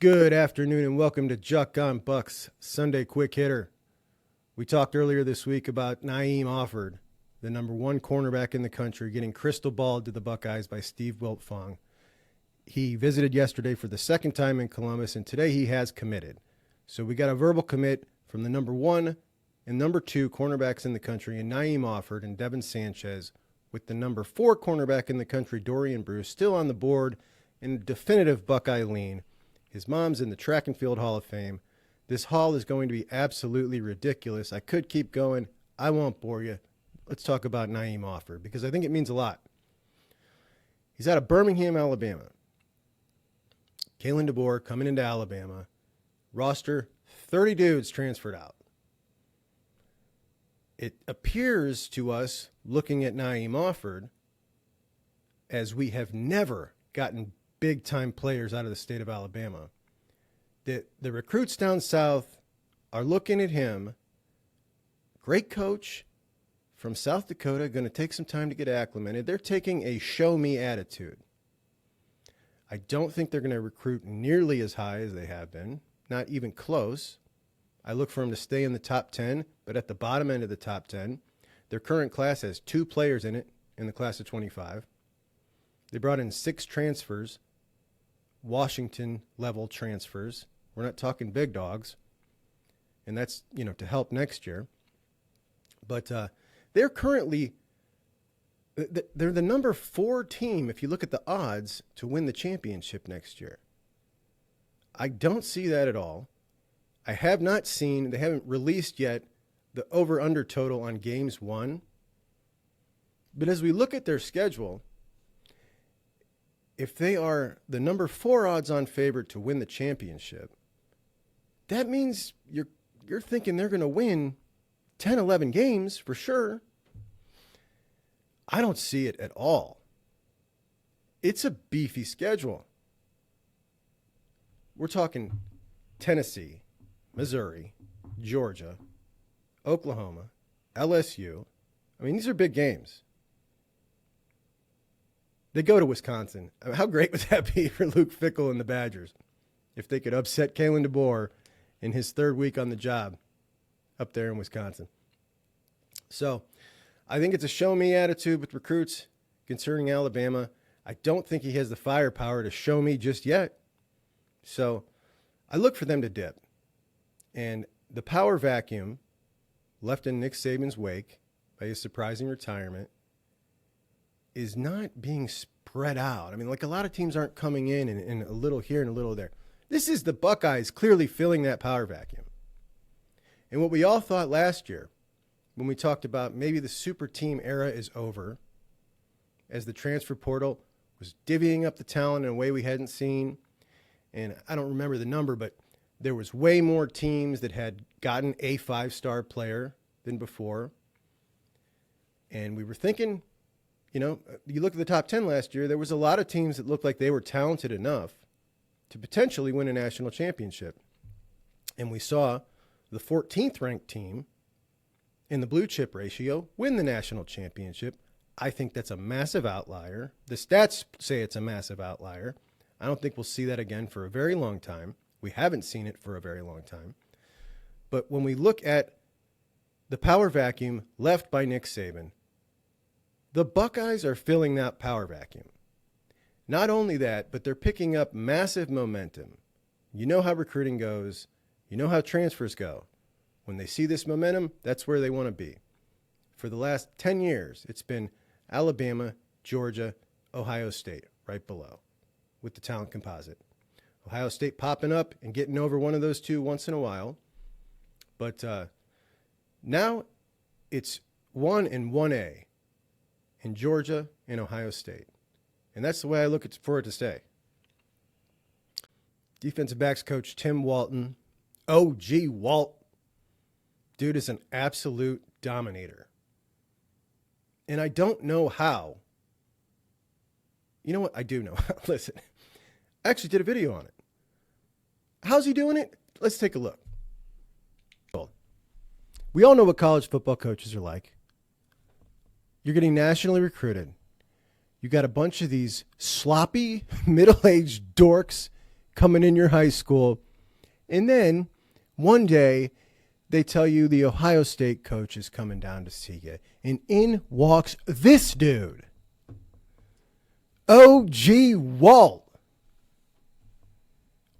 Good afternoon and welcome to Juck on Bucks Sunday Quick Hitter. We talked earlier this week about Naeem Offord, the number one cornerback in the country, getting crystal balled to the Buckeyes by Steve Wiltfong. He visited yesterday for the second time in Columbus, and today he has committed. So we got a verbal commit from the number one and number two cornerbacks in the country, and Naeem Offord and Devin Sanchez, with the number four cornerback in the country, Dorian Bruce, still on the board in a definitive Buckeye lean. His mom's in the Track and Field Hall of Fame. This haul is going to be absolutely ridiculous. I could keep going. I won't bore you. Let's talk about Naeem Offord because I think it means a lot. He's out of Birmingham, Alabama. Kalen DeBoer coming into Alabama. Roster, 30 dudes transferred out. It appears to us, looking at Naeem Offord, as we have never gotten big-time players out of the state of Alabama, that the recruits down south are looking at him. Great coach from South Dakota, going to take some time to get acclimated. They're taking a show-me attitude. I don't think they're going to recruit nearly as high as they have been, not even close. I look for him to stay in the top 10, but at the bottom end of the top 10. Their current class has 2 players in it in the class of 25. They brought in 6 transfers, Washington-level transfers. We're not talking big dogs, and that's, to help next year. But they're currently they're the number 4 team, if you look at the odds, to win the championship next year. I don't see that at all. I have not seen, they haven't released yet, the over-under total on games won. But as we look at their schedule, if they are the number 4 odds-on favorite to win the championship, that means you're thinking they're going to win 10, 11 games for sure. I don't see it at all. It's a beefy schedule. We're talking Tennessee, Missouri, Georgia, Oklahoma, LSU. I mean, these are big games. They go to Wisconsin. I mean, how great would that be for Luke Fickell and the Badgers if they could upset Kalen DeBoer in his 3rd week on the job up there in Wisconsin? So I think it's a show-me attitude with recruits concerning Alabama. I don't think he has the firepower to show me just yet. So I look for them to dip. And the power vacuum left in Nick Saban's wake by his surprising retirement is not being spread out. I mean, like a lot of teams aren't coming in and a little here and a little there. This is the Buckeyes clearly filling that power vacuum. And what we all thought last year when we talked about maybe the super team era is over, as the transfer portal was divvying up the talent in a way we hadn't seen. And I don't remember the number, but there was way more teams that had gotten a 5-star player than before. And we were thinking, you look at the top 10 last year, there was a lot of teams that looked like they were talented enough to potentially win a national championship. And we saw the 14th ranked team in the blue chip ratio win the national championship. I think that's a massive outlier. The stats say it's a massive outlier. I don't think we'll see that again for a very long time. We haven't seen it for a very long time. But when we look at the power vacuum left by Nick Saban, the Buckeyes are filling that power vacuum. Not only that, but they're picking up massive momentum. You know how recruiting goes. You know how transfers go. When they see this momentum, that's where they want to be. For the last 10 years, it's been Alabama, Georgia, Ohio State, right below, with the talent composite. Ohio State popping up and getting over one of those two once in a while. But now it's 1 and 1A in Georgia and Ohio State. And that's the way I look for it to stay. Defensive backs coach Tim Walton. OG Walt. Dude is an absolute dominator. And I don't know how. You know what? I do know. Listen, I actually did a video on it. How's he doing it? Let's take a look. We all know what college football coaches are like. You're getting nationally recruited. You got a bunch of these sloppy, middle-aged dorks coming in your high school. And then one day they tell you the Ohio State coach is coming down to see you. And in walks this dude, O.G. Walt.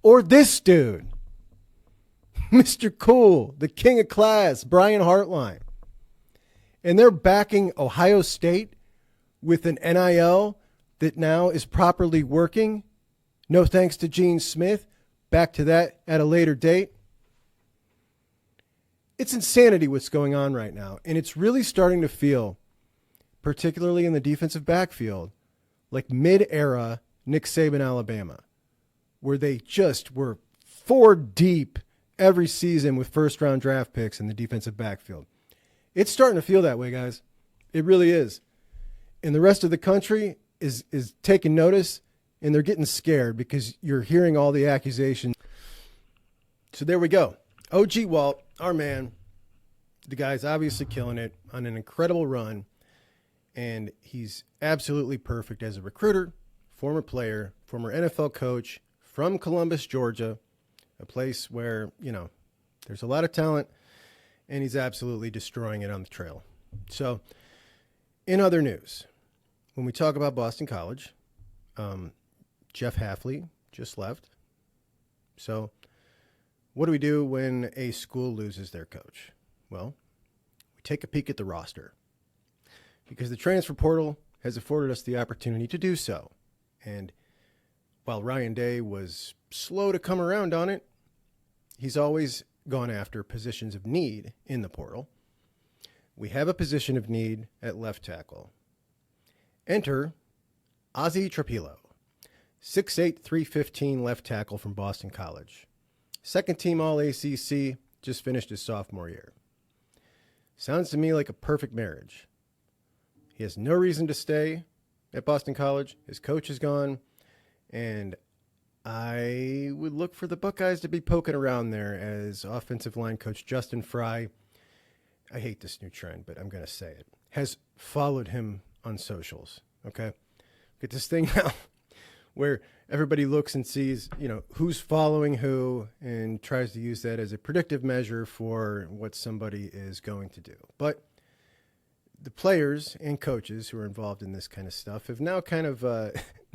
Or this dude, Mr. Cool, the king of class, Brian Hartline. And they're backing Ohio State with an NIL that now is properly working. No thanks to Gene Smith. Back to that at a later date. It's insanity what's going on right now. And it's really starting to feel, particularly in the defensive backfield, like mid-era Nick Saban, Alabama, where they just were 4 deep every season with first-round draft picks in the defensive backfield. It's starting to feel that way, guys. It really is. And the rest of the country is taking notice, and they're getting scared because you're hearing all the accusations. So there we go. O.G. Walt, our man, the guy's obviously killing it on an incredible run, and he's absolutely perfect as a recruiter, former player, former NFL coach from Columbus, Georgia, a place where, there's a lot of talent, and he's absolutely destroying it on the trail. So, in other news, when we talk about Boston College, Jeff Hafley just left. So, what do we do when a school loses their coach? Well, we take a peek at the roster because the transfer portal has afforded us the opportunity to do so. And while Ryan Day was slow to come around on it, he's always gone after positions of need in the portal. We have a position of need at left tackle. Enter Ozzie Trapilo, 6'8", 315 left tackle from Boston College. Second team All-ACC, just finished his sophomore year. Sounds to me like a perfect marriage. He has no reason to stay at Boston College. His coach is gone. And I would look for the Buckeyes to be poking around there as offensive line coach Justin Fry, I hate this new trend, but I'm going to say it, has followed him on socials, okay? Get this thing now where everybody looks and sees, who's following who and tries to use that as a predictive measure for what somebody is going to do. But the players and coaches who are involved in this kind of stuff have now kind of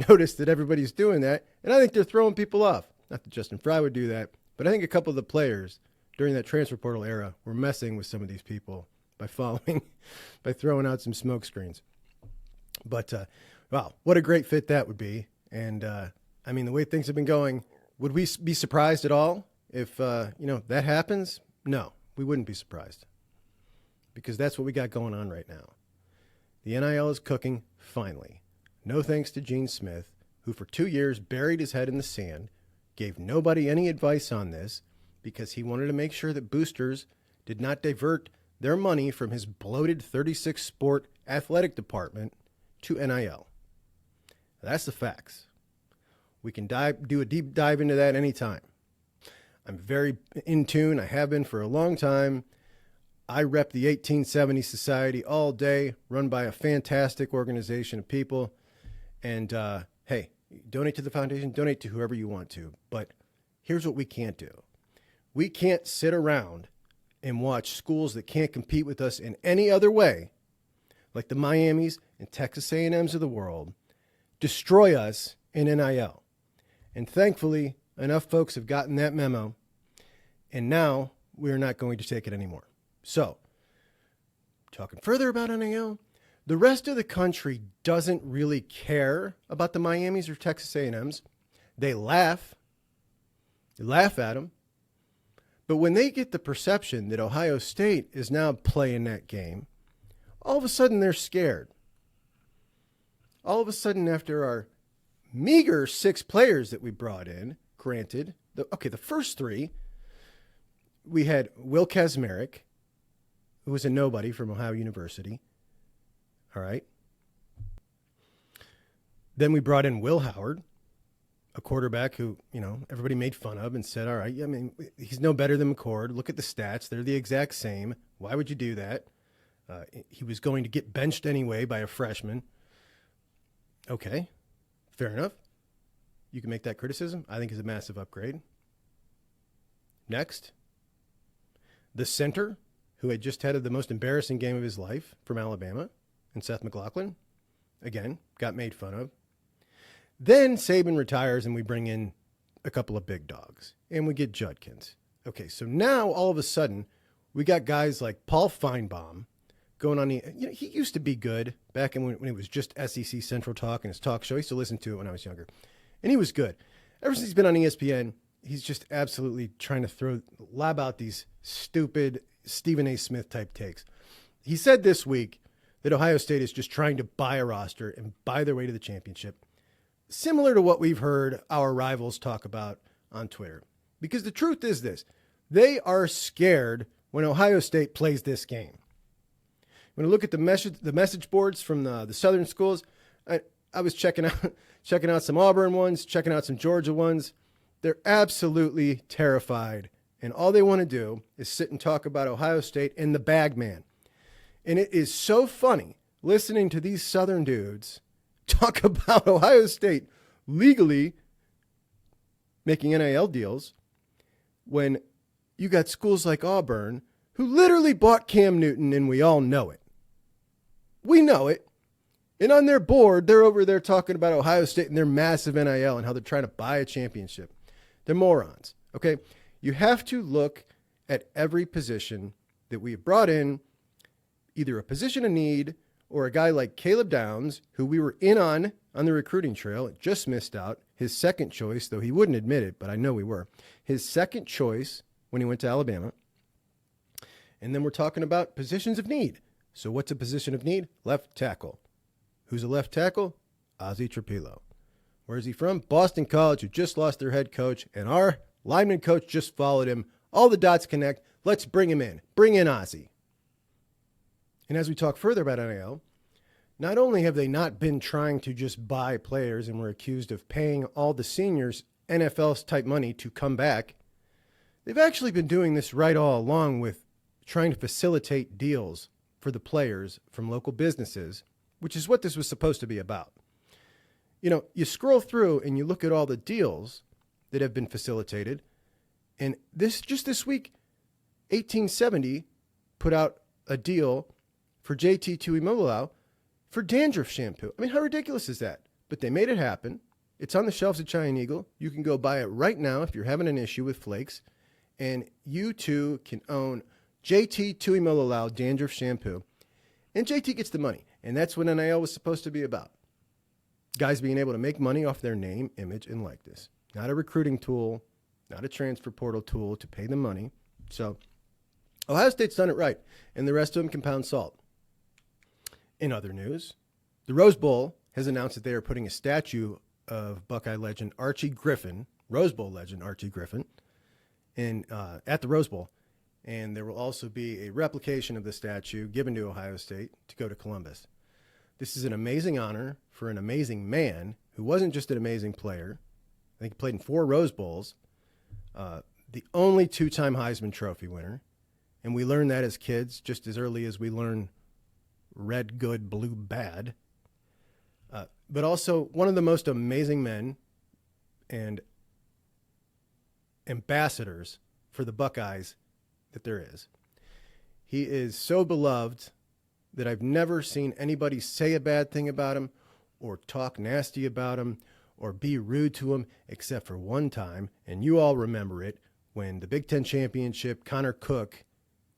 noticed that everybody's doing that, and I think they're throwing people off. Not that Justin Fry would do that, but I think a couple of the players during that transfer portal era were messing with some of these people by throwing out some smoke screens. But, wow, what a great fit that would be. And, the way things have been going, would we be surprised at all if, that happens? No, we wouldn't be surprised because that's what we got going on right now. The NIL is cooking, finally. No thanks to Gene Smith, who for 2 years buried his head in the sand, gave nobody any advice on this because he wanted to make sure that boosters did not divert their money from his bloated 36-sport athletic department to NIL. That's the facts. We can do a deep dive into that anytime. I'm very in tune. I have been for a long time. I rep the 1870 Society all day, run by a fantastic organization of people. And, hey, donate to the foundation, donate to whoever you want to. But here's what we can't do. We can't sit around and watch schools that can't compete with us in any other way, like the Miamis and Texas A&Ms of the world, destroy us in NIL. And thankfully, enough folks have gotten that memo, and now we're not going to take it anymore. So, talking further about NIL, the rest of the country doesn't really care about the Miamis or Texas A&Ms. They laugh. They laugh at them. But when they get the perception that Ohio State is now playing that game, all of a sudden they're scared. All of a sudden, after our meager 6 players that we brought in, granted, the first 3, we had Will Kazmarek, who was a nobody from Ohio University. All right. Then we brought in Will Howard, a quarterback who, everybody made fun of and said, all right, he's no better than McCord. Look at the stats. They're the exact same. Why would you do that? He was going to get benched anyway by a freshman. Okay, fair enough. you can make that criticism, I think is a massive upgrade. Next, the center, who had just had the most embarrassing game of his life from Alabama, and Seth McLaughlin, again, got made fun of. Then Saban retires and we bring in a couple of big dogs and we get Judkins. Okay, so now all of a sudden we got guys like Paul Finebaum going on the, he used to be good back when it was just SEC Central Talk and his talk show. I used to listen to it when I was younger and he was good. Ever since he's been on ESPN, he's just absolutely trying to lob out these stupid Stephen A. Smith type takes. He said this week that Ohio State is just trying to buy a roster and buy their way to the championship, similar to what we've heard our rivals talk about on Twitter. Because the truth is this, they are scared when Ohio State plays this game. When I look at the message boards from the Southern schools, I was checking out some Auburn ones, checking out some Georgia ones. They're absolutely terrified. And all they want to do is sit and talk about Ohio State and the bag man. And it is so funny listening to these Southern dudes talk about Ohio State legally making NIL deals when you got schools like Auburn who literally bought Cam Newton, and we all know it. We know it. And on their board, they're over there talking about Ohio State and their massive NIL and how they're trying to buy a championship. They're morons, okay? You have to look at every position that we have brought in, either a position of need or a guy like Caleb Downs, who we were in on the recruiting trail, just missed out. His second choice, though he wouldn't admit it, but I know we were. His second choice when he went to Alabama. And then we're talking about positions of need. So what's a position of need? Left tackle. Who's a left tackle? Ozzie Trapilo. Where's he from? Boston College, who just lost their head coach, and our lineman coach just followed him. All the dots connect. Let's bring him in. Bring in Ozzie. And as we talk further about NIL, not only have they not been trying to just buy players and were accused of paying all the seniors NFL-type money to come back, they've actually been doing this right all along with trying to facilitate deals for the players from local businesses, which is what this was supposed to be about. You scroll through and you look at all the deals that have been facilitated, and this week, 1870 put out a deal for JTT Immobilau for dandruff shampoo. I mean, how ridiculous is that? But they made it happen. It's on the shelves at Giant Eagle. You can go buy it right now if you're having an issue with flakes, and you too can own JT Immobilau dandruff shampoo. And JT gets the money, and that's what NIL was supposed to be about. Guys being able to make money off their name, image, and likeness. Not a recruiting tool, not a transfer portal tool to pay them money. So Ohio State's done it right, and the rest of them can pound salt. In other news, the Rose Bowl has announced that they are putting a statue of Buckeye legend Archie Griffin, Rose Bowl legend Archie Griffin, at the Rose Bowl. And there will also be a replication of the statue given to Ohio State to go to Columbus. This is an amazing honor for an amazing man who wasn't just an amazing player. I think he played in 4 Rose Bowls, the only 2-time Heisman Trophy winner. And we learned that as kids just as early as we learn red good, blue bad. But also one of the most amazing men and ambassadors for the Buckeyes that there is. He is so beloved that I've never seen anybody say a bad thing about him or talk nasty about him or be rude to him, except for one time, and you all remember it, when the Big Ten Championship, Connor Cook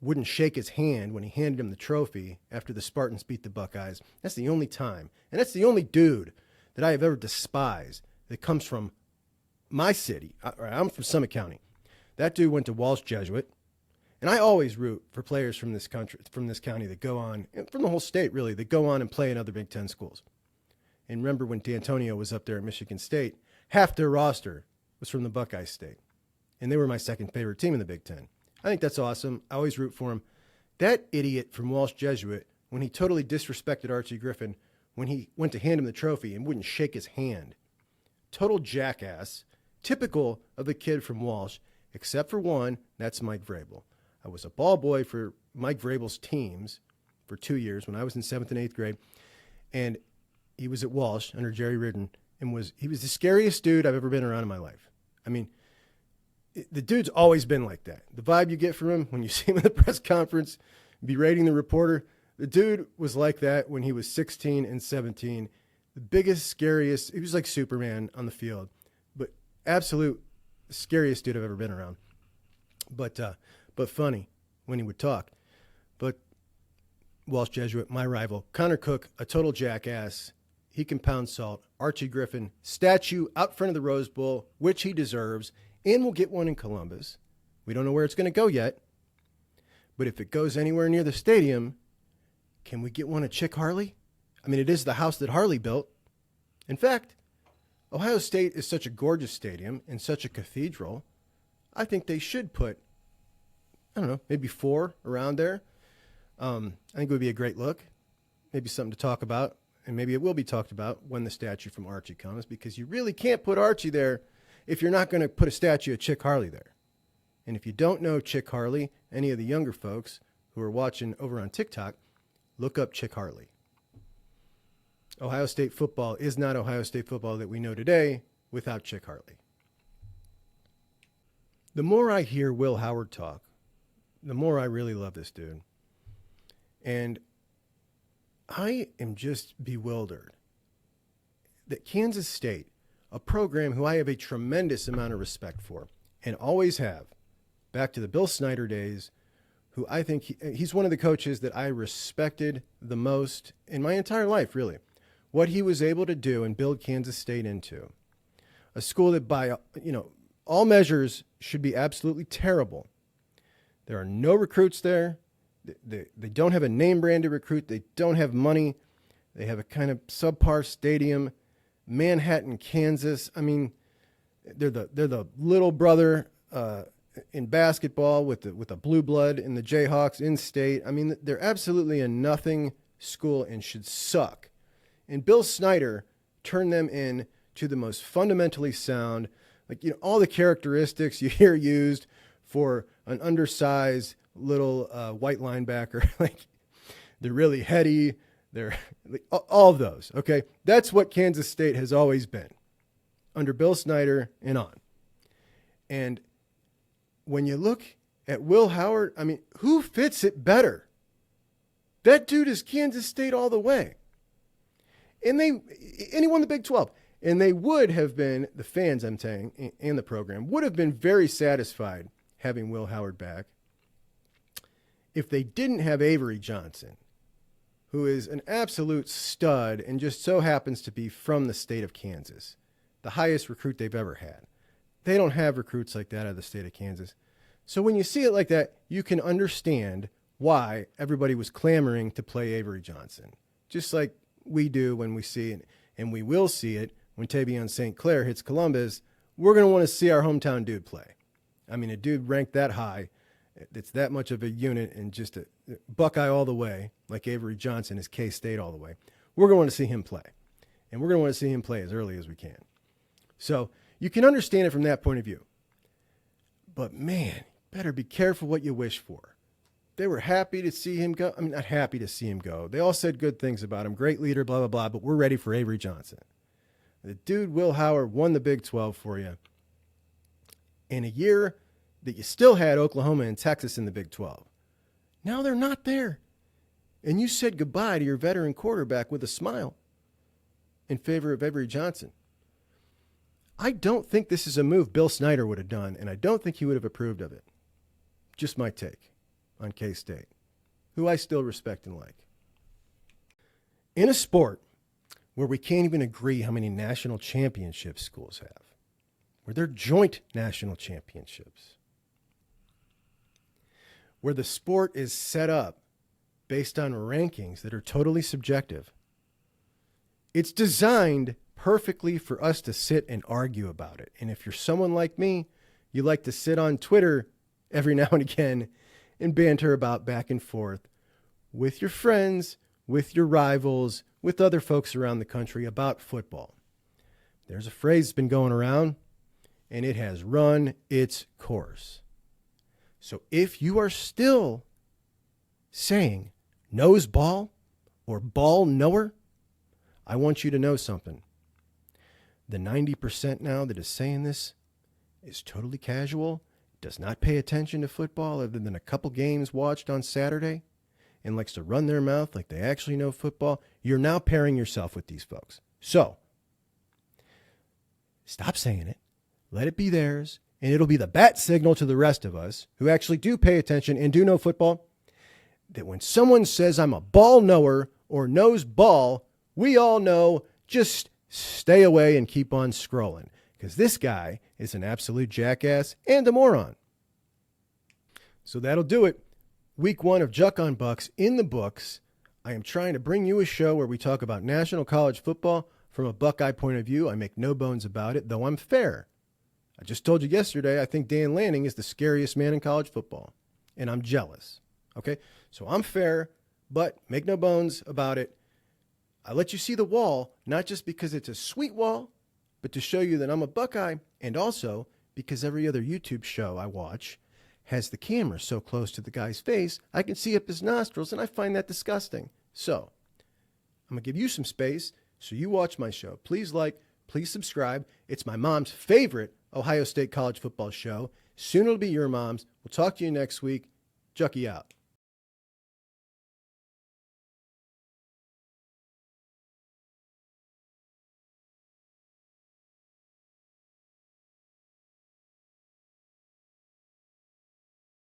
wouldn't shake his hand when he handed him the trophy after the Spartans beat the Buckeyes. That's the only time. And that's the only dude that I have ever despised that comes from my city. I'm from Summit County. That dude went to Walsh Jesuit. And I always root for players from this country, from this county that go on, and from the whole state really, that go on and play in other Big Ten schools. And remember when D'Antonio was up there at Michigan State, half their roster was from the Buckeye State. And they were my second favorite team in the Big Ten. I think that's awesome. I always root for him. That idiot from Walsh Jesuit, when he totally disrespected Archie Griffin, when he went to hand him the trophy and wouldn't shake his hand. Total jackass. Typical of a kid from Walsh, except for one, that's Mike Vrabel. I was a ball boy for Mike Vrabel's teams for 2 years when I was in 7th and 8th grade. And he was at Walsh under Jerry Ridden. and he was the scariest dude I've ever been around in my life. I mean, the dude's always been like that. The vibe you get from him when you see him in the press conference, berating the reporter, the dude was like that when he was 16 and 17. The biggest, scariest, he was like Superman on the field, but absolute scariest dude I've ever been around. But funny when he would talk. But Walsh Jesuit, my rival, Connor Cook, a total jackass. He can pound salt. Archie Griffin, statue out front of the Rose Bowl, which he deserves, and we'll get one in Columbus. We don't know where it's going to go yet. But if it goes anywhere near the stadium, can we get one at Chick Harley? I mean, it is the house that Harley built. In fact, Ohio State is such a gorgeous stadium and such a cathedral. I think they should put, I don't know, maybe 4 around there. I think it would be a great look. Maybe something to talk about. And maybe it will be talked about when the statue from Archie comes, because you really can't put Archie there if you're not going to put a statue of Chick Harley there. And if you don't know Chick Harley, any of the younger folks who are watching over on TikTok, look up Chick Harley. Ohio State football is not Ohio State football that we know today without Chick Harley. The more I hear Will Howard talk, the more I really love this dude. And I am just bewildered that Kansas State, a program who I have a tremendous amount of respect for and always have, back to the Bill Snyder days, who I think he's one of the coaches that I respected the most in my entire life, really. What he was able to do and build Kansas State into. A school that by, all measures should be absolutely terrible. There are no recruits there. They don't have a name-branded recruit. They don't have money. They have a kind of subpar stadium. Manhattan, Kansas. I mean, they're the little brother in basketball with the blue blood in the Jayhawks in state. I mean, they're absolutely a nothing school and should suck. And Bill Snyder turned them in to the most fundamentally sound, all the characteristics you hear used for an undersized little white linebacker. They're really heady. They're all of those. Okay. That's what Kansas State has always been under Bill Snyder and on. And when you look at Will Howard, I mean, who fits it better? That dude is Kansas State all the way. And he won the Big 12. And they would have been, the fans, I'm saying, and the program, would have been very satisfied having Will Howard back if they didn't have Avery Johnson, who is an absolute stud and just so happens to be from the state of Kansas, the highest recruit they've ever had. They don't have recruits like that out of the state of Kansas. So when you see it like that, you can understand why everybody was clamoring to play Avery Johnson, just like we do when we see it, and we will see it when Tavion St. Clair hits Columbus. We're going to want to see our hometown dude play. I mean, a dude ranked that high, it's that much of a unit and just a Buckeye all the way, like Avery Johnson is K-State all the way. We're going to want to see him play, and we're going to want to see him play as early as we can. So you can understand it from that point of view. But, man, better be careful what you wish for. They were happy to see him go. I mean, not happy to see him go. They all said good things about him. Great leader, blah, blah, blah, but we're ready for Avery Johnson. The dude, Will Howard, won the Big 12 for you in a year that you still had Oklahoma and Texas in the Big 12. Now they're not there. And you said goodbye to your veteran quarterback with a smile in favor of Avery Johnson. I don't think this is a move Bill Snyder would have done, and I don't think he would have approved of it. Just my take on K-State, who I still respect and like. In a sport where we can't even agree how many national championships schools have, where they're joint national championships, where the sport is set up based on rankings that are totally subjective, it's designed perfectly for us to sit and argue about it. And if you're someone like me, you like to sit on Twitter every now and again and banter about back and forth with your friends, with your rivals, with other folks around the country about football. There's a phrase that's been going around, and it has run its course. So if you are still saying nose ball or ball knower, I want you to know something. the 90% now that is saying this is totally casual, does not pay attention to football other than a couple games watched on Saturday, and likes to run their mouth like they actually know football, you're now pairing yourself with these folks. So, stop saying it. Let it be theirs, and it'll be the bat signal to the rest of us who actually do pay attention and do know football, that when someone says I'm a ball knower or knows ball, we all know just stay away and keep on scrolling, because this guy is an absolute jackass and a moron. So that'll do it. Week 1 of Juck on Bucks in the books. I am trying to bring you a show where we talk about national college football from a Buckeye point of view. I make no bones about it, though I'm fair. I just told you yesterday I think Dan Lanning is the scariest man in college football, and I'm jealous. Okay? So I'm fair, but make no bones about it. I let you see the wall, not just because it's a sweet wall, but to show you that I'm a Buckeye, and also because every other YouTube show I watch has the camera so close to the guy's face, I can see up his nostrils, and I find that disgusting. So, I'm going to give you some space so you watch my show. Please like, please subscribe. It's my mom's favorite Ohio State college football show. Soon it'll be your mom's. We'll talk to you next week. Jucky out.